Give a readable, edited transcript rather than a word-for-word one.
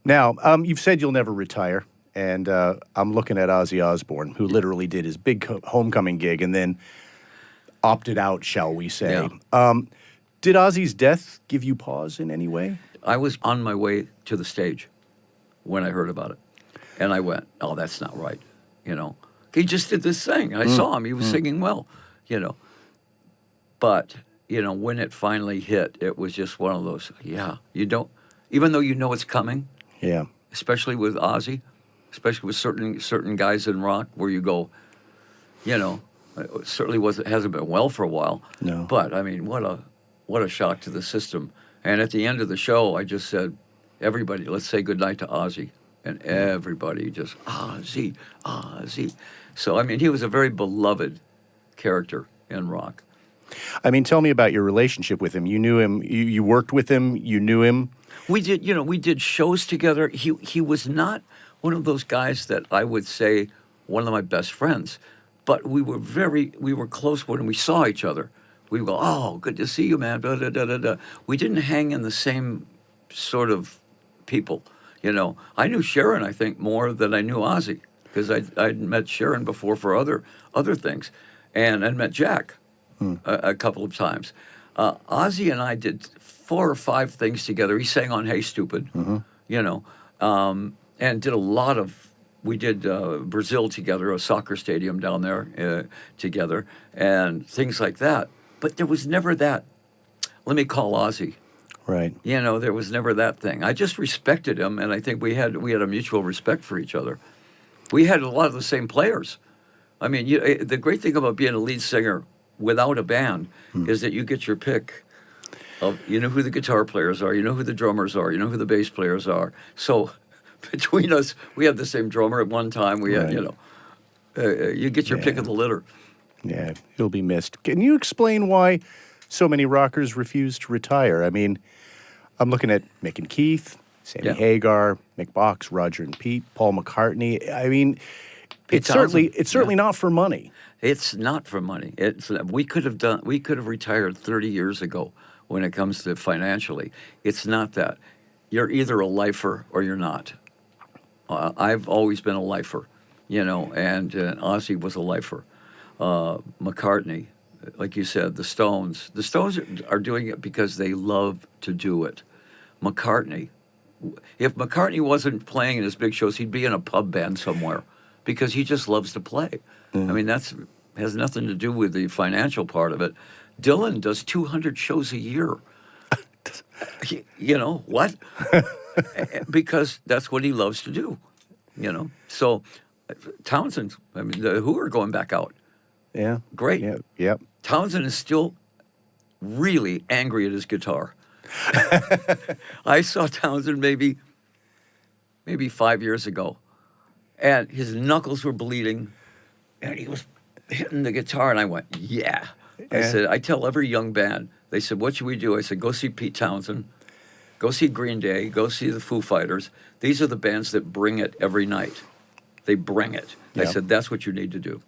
Now, you've said you'll never retire, and I'm looking at Ozzy Osbourne, who literally did his big homecoming gig and then opted out, shall we say. Yeah. Did Ozzy's death give you pause in any way? I was on my way to the stage when I heard about it. And I went, oh, that's not right, you know. He just did this thing. I saw him. He was singing well, you know. But, you know, when it finally hit, it was just one of those, you don't, even though you know it's coming, Yeah. especially with Ozzy, especially with certain guys in rock where you go, you know, it certainly hasn't been well for a while. No. But, I mean, what a shock to the system. And at the end of the show, I just said, everybody, let's say goodnight to Ozzy. And everybody just, Ozzy, Ozzy. So, I mean, he was a very beloved character in rock. I mean, tell me about your relationship with him. You knew him, you worked with him, you knew him. We did shows together. He was not one of those guys that I would say one of my best friends, but we were close when we saw each other. We would go, oh, good to see you, man. Da, da, da, da, da. We didn't hang in the same sort of people. You know, I knew Sharon, I think, more than I knew Ozzy, because I'd met Sharon before for other things, and I'd met Jack a couple of times. Ozzy and I did 4 or 5 things together. He sang on Hey Stupid, you know, and did a lot of, we did Brazil together, a soccer stadium down there together, and things like that. But there was never that, let me call Ozzy. Right. You know, there was never that thing. I just respected him, and I think we had a mutual respect for each other. We had a lot of the same players. I mean, the great thing about being a lead singer without a band is that you get your pick of, you know who the guitar players are, you know who the drummers are, you know who the bass players are. So between us, we had the same drummer at one time. We had, you know, you get your pick of the litter. Yeah, he'll be missed. Can you explain why so many rockers refuse to retire? I mean, I'm looking at Mick and Keith, Sammy Hagar, Mick Box, Roger and Pete, Paul McCartney. I mean, it's certainly not for money. It's not for money. We could have retired 30 years ago when it comes to financially. It's not that. You're either a lifer or you're not. I've always been a lifer, you know, and Ozzy was a lifer. McCartney, like you said, the Stones are doing it because they love to do it. McCartney, if McCartney wasn't playing in his big shows, he'd be in a pub band somewhere because he just loves to play. I mean, has nothing to do with the financial part of it. Dylan does 200 shows a year. You know, what? Because that's what he loves to do, you know. So Townsend, I mean, the Who are going back out. Yeah. Great. Yeah. Yep. Townsend is still really angry at his guitar. I saw Townsend maybe 5 years ago, and his knuckles were bleeding, and he was hitting the guitar, and I went, yeah. I said, I tell every young band, they said, what should we do? I said, go see Pete Townsend, go see Green Day, go see the Foo Fighters. These are the bands that bring it every night. They bring it. I said, that's what you need to do.